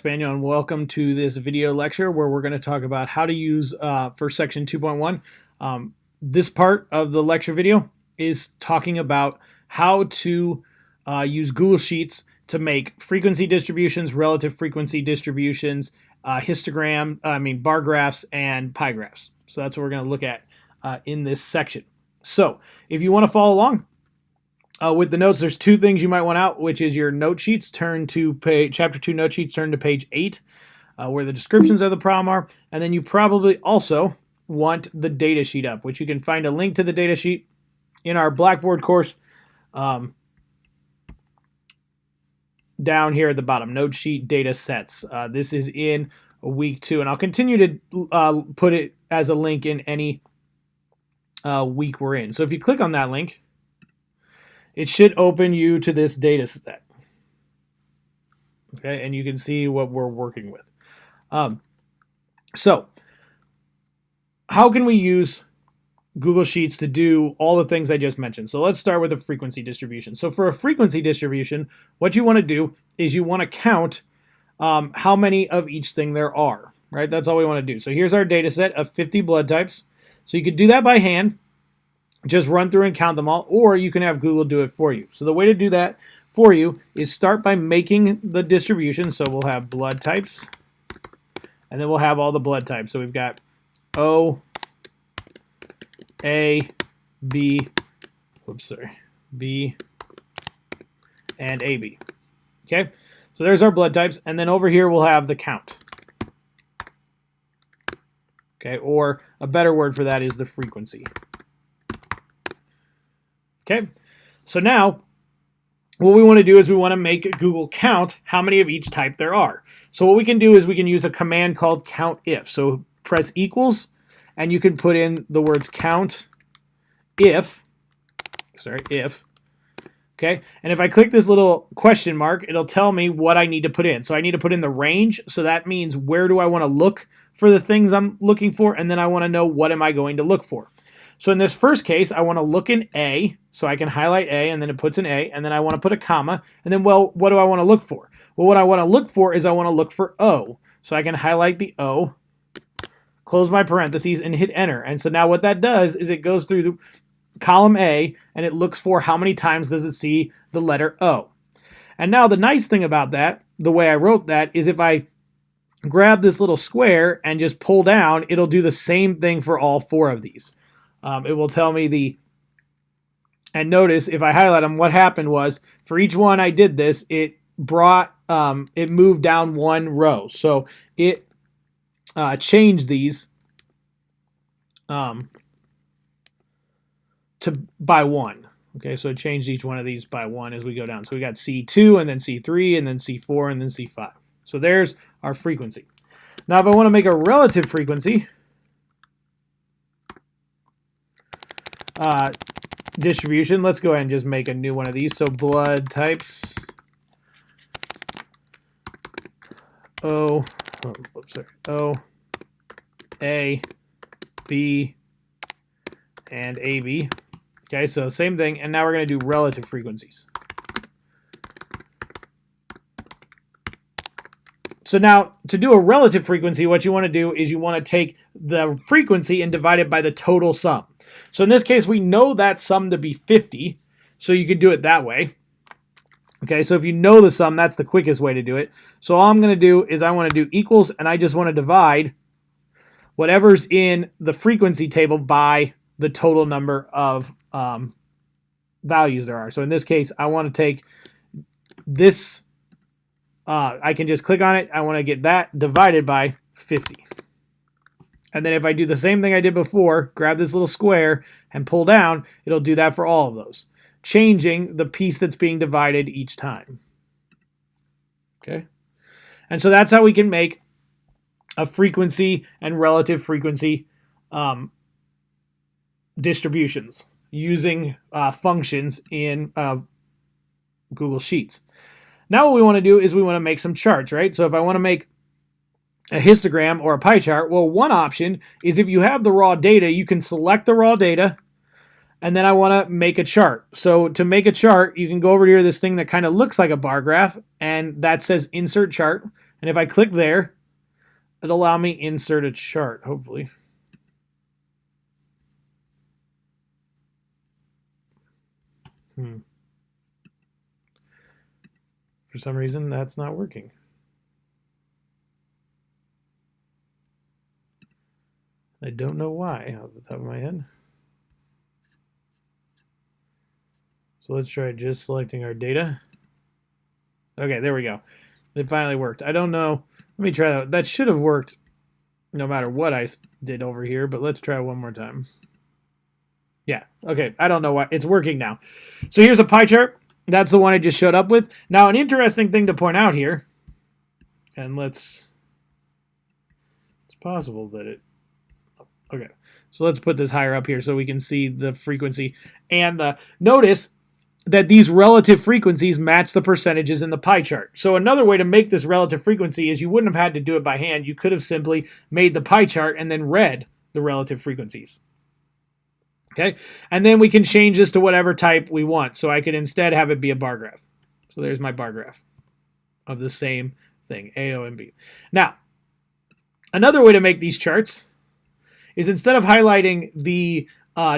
Spaniel, and welcome to this video lecture where we're going to talk about how to use for section 2.1. This part of the lecture video is talking about how to use Google Sheets to make frequency distributions, relative frequency distributions, bar graphs, and pie graphs. So that's what we're going to look at in this section. So if you want to follow along, with the notes, there's two things you might want out, which is your note sheets. Turn to chapter 2 note sheets, turn to page 8, where the descriptions of the problem are. And then you probably also want the data sheet up, which you can find a link to the data sheet in our Blackboard course down here at the bottom, note sheet data sets. This is in week 2, and I'll continue to put it as a link in any week we're in. So if you click on that link, it should open you to this data set. Okay, and you can see what we're working with. So, how can we use Google Sheets to do all the things I just mentioned? So let's start with a frequency distribution. So for a frequency distribution, what you want to do is you want to count how many of each thing there are, right? That's all we want to do. So here's our data set of 50 blood types. So you could do that by hand. Just run through and count them all, or you can have Google do it for you. So the way to do that for you is start by making the distribution. So we'll have blood types, and then we'll have all the blood types. So we've got O, A, B, B, and AB. Okay, so there's our blood types, and then over here we'll have the count. Okay, or a better word for that is the frequency. Okay, so now what we want to do is we want to make Google count how many of each type there are. So what we can do is we can use a command called COUNTIF. So press equals, and you can put in the words count if. Okay, and if I click this little question mark, it'll tell me what I need to put in. So I need to put in the range, so that means where do I want to look for the things I'm looking for, and then I want to know what am I going to look for. So in this first case, I want to look in A, so I can highlight A, and then it puts an A, and then I want to put a comma, and then, well, what do I want to look for? Well, what I want to look for is I want to look for O, so I can highlight the O, close my parentheses, and hit enter. And so now what that does is it goes through the column A, and it looks for how many times does it see the letter O. And now the nice thing about that, the way I wrote that, is if I grab this little square and just pull down, it'll do the same thing for all 4 of these. It will tell me and notice if I highlight them, what happened was for each one I did this, it moved down 1 row. So it changed these by 1. Okay, so it changed each one of these by 1 as we go down. So we got C2 and then C3 and then C4 and then C5. So there's our frequency. Now if I want to make a relative frequency distribution, let's go ahead and just make a new one of these. So blood types O, A, B, and AB. Okay, so same thing, and now we're going to do relative frequencies. So now, to do a relative frequency, what you want to do is you want to take the frequency and divide it by the total sum. So in this case, we know that sum to be 50, so you could do it that way. Okay, so if you know the sum, that's the quickest way to do it. So all I'm going to do is I want to do equals, and I just want to divide whatever's in the frequency table by the total number of values there are. So in this case, I want to take this. I can just click on it. I want to get that divided by 50. And then if I do the same thing I did before, grab this little square and pull down, it'll do that for all of those, changing the piece that's being divided each time. Okay? And so that's how we can make a frequency and relative frequency distributions using functions in Google Sheets. Now what we want to do is we want to make some charts, right? So if I want to make a histogram or a pie chart, well, one option is if you have the raw data, you can select the raw data, and then I want to make a chart. So to make a chart, you can go over here to this thing that kind of looks like a bar graph, and that says Insert Chart, And if I click there, it'll allow me insert a chart, hopefully. For some reason, that's not working. I don't know why off the top of my head. So let's try just selecting our data. Okay, there we go. It finally worked. I don't know. Let me try that. That should have worked no matter what I did over here, but let's try one more time. Yeah, okay. I don't know why. It's working now. So here's a pie chart. That's the one I just showed up with. Now, an interesting thing to point out here, and it's possible that it, okay. So let's put this higher up here so we can see the frequency. And notice that these relative frequencies match the percentages in the pie chart. So another way to make this relative frequency is you wouldn't have had to do it by hand. You could have simply made the pie chart and then read the relative frequencies. Okay, and then we can change this to whatever type we want. So I could instead have it be a bar graph. So there's my bar graph of the same thing, A, O, and B. Now, another way to make these charts is instead of highlighting the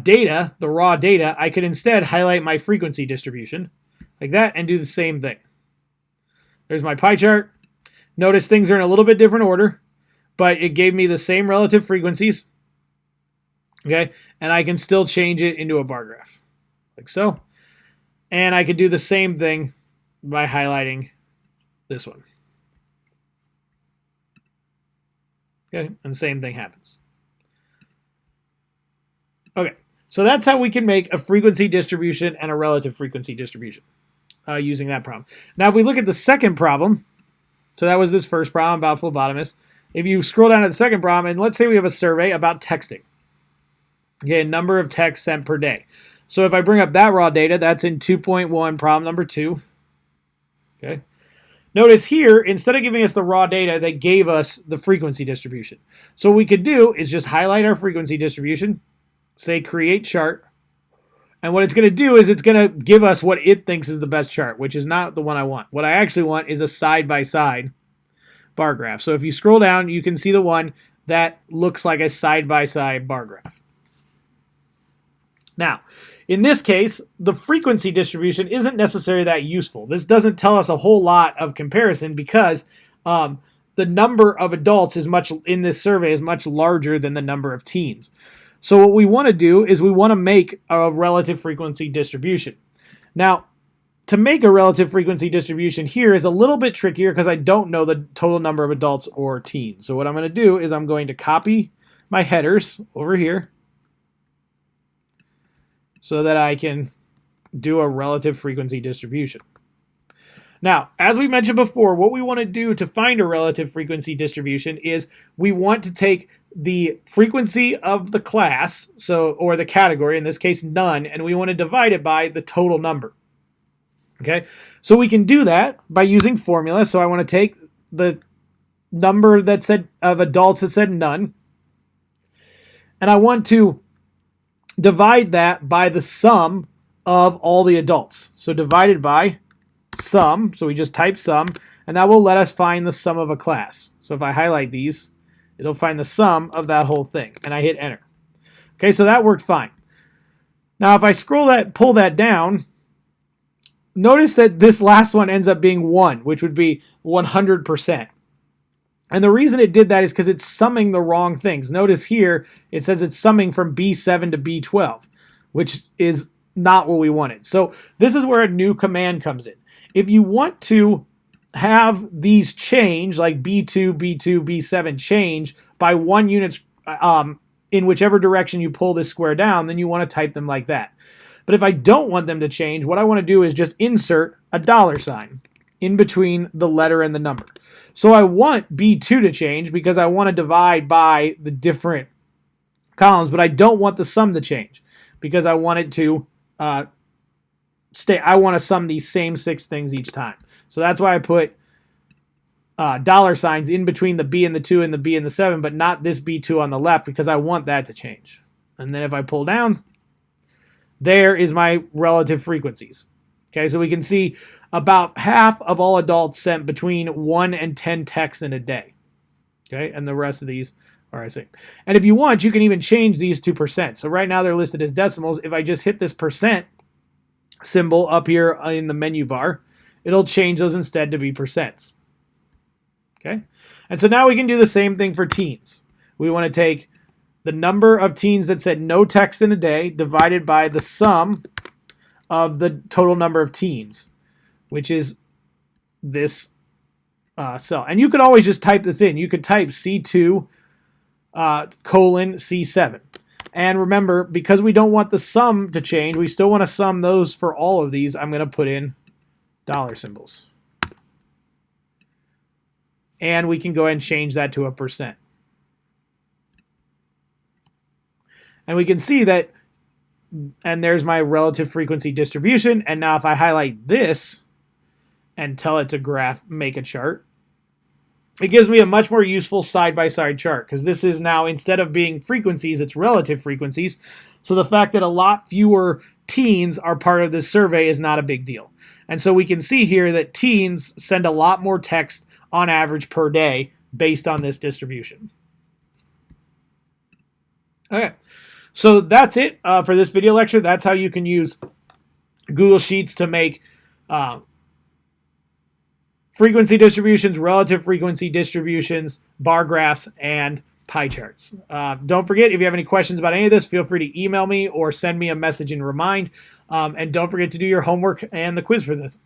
data, the raw data, I could instead highlight my frequency distribution like that and do the same thing. There's my pie chart. Notice things are in a little bit different order, but it gave me the same relative frequencies. Okay, and I can still change it into a bar graph, like so. And I could do the same thing by highlighting this one. Okay, and the same thing happens. Okay, so that's how we can make a frequency distribution and a relative frequency distribution using that problem. Now, if we look at the second problem, so that was this first problem about phlebotomists. If you scroll down to the second problem, and let's say we have a survey about texting. Okay, number of texts sent per day. So if I bring up that raw data, that's in 2.1, problem number 2. Okay. Notice here, instead of giving us the raw data, they gave us the frequency distribution. So what we could do is just highlight our frequency distribution, say create chart, and what it's going to do is it's going to give us what it thinks is the best chart, which is not the one I want. What I actually want is a side-by-side bar graph. So if you scroll down, you can see the one that looks like a side-by-side bar graph. Now, in this case, the frequency distribution isn't necessarily that useful. This doesn't tell us a whole lot of comparison because the number of adults in this survey is much larger than the number of teens. So what we want to do is we want to make a relative frequency distribution. Now, to make a relative frequency distribution here is a little bit trickier because I don't know the total number of adults or teens. So what I'm going to do is I'm going to copy my headers over here, so that I can do a relative frequency distribution. Now, as we mentioned before, what we want to do to find a relative frequency distribution is we want to take the frequency of the class, or the category, in this case none, and we want to divide it by the total number. Okay, so we can do that by using formula. So I want to take the number that said of adults that said none, and I want to divide that by the sum of all the adults. So divided by sum, so we just type sum, and that will let us find the sum of a class. So if I highlight these, it'll find the sum of that whole thing, and I hit enter. Okay, so that worked fine. Now if I pull that down, notice that this last one ends up being 1, which would be 100%. And the reason it did that is because it's summing the wrong things. Notice here, it says it's summing from B7 to B12, which is not what we wanted. So this is where a new command comes in. If you want to have these change, like B2, B2, B7 change by 1 unit in whichever direction you pull this square down, then you want to type them like that. But if I don't want them to change, what I want to do is just insert a $sign in between the letter and the number. So I want B2 to change because I want to divide by the different columns, but I don't want the sum to change because I want it to I want to sum these same 6 things each time. So that's why I put $signs in between the B and the 2 and the B and the 7, but not this B2 on the left because I want that to change. And then if I pull down, there is my relative frequencies. Okay, so we can see about half of all adults sent between 1 and 10 texts in a day. Okay, and the rest of these are I see. And if you want, you can even change these to percent. So right now they're listed as decimals. If I just hit this percent symbol up here in the menu bar, it'll change those instead to be percents. Okay, and so now we can do the same thing for teens. We want to take the number of teens that said no text in a day divided by the sum of the total number of teens, which is this cell. And you could always just type this in. You could type C2 colon C7. And remember, because we don't want the sum to change, we still want to sum those for all of these. I'm going to put in dollar symbols. And we can go ahead and change that to a percent. And we can see that, and there's my relative frequency distribution. And now if I highlight this and tell it to make a chart, it gives me a much more useful side-by-side chart, because this is now, instead of being frequencies, it's relative frequencies. So the fact that a lot fewer teens are part of this survey is not a big deal. And so we can see here that teens send a lot more text on average per day based on this distribution. Okay, so that's it for this video lecture. That's how you can use Google Sheets to make frequency distributions, relative frequency distributions, bar graphs, and pie charts. Don't forget, if you have any questions about any of this, feel free to email me or send me a message and remind. And don't forget to do your homework and the quiz for this.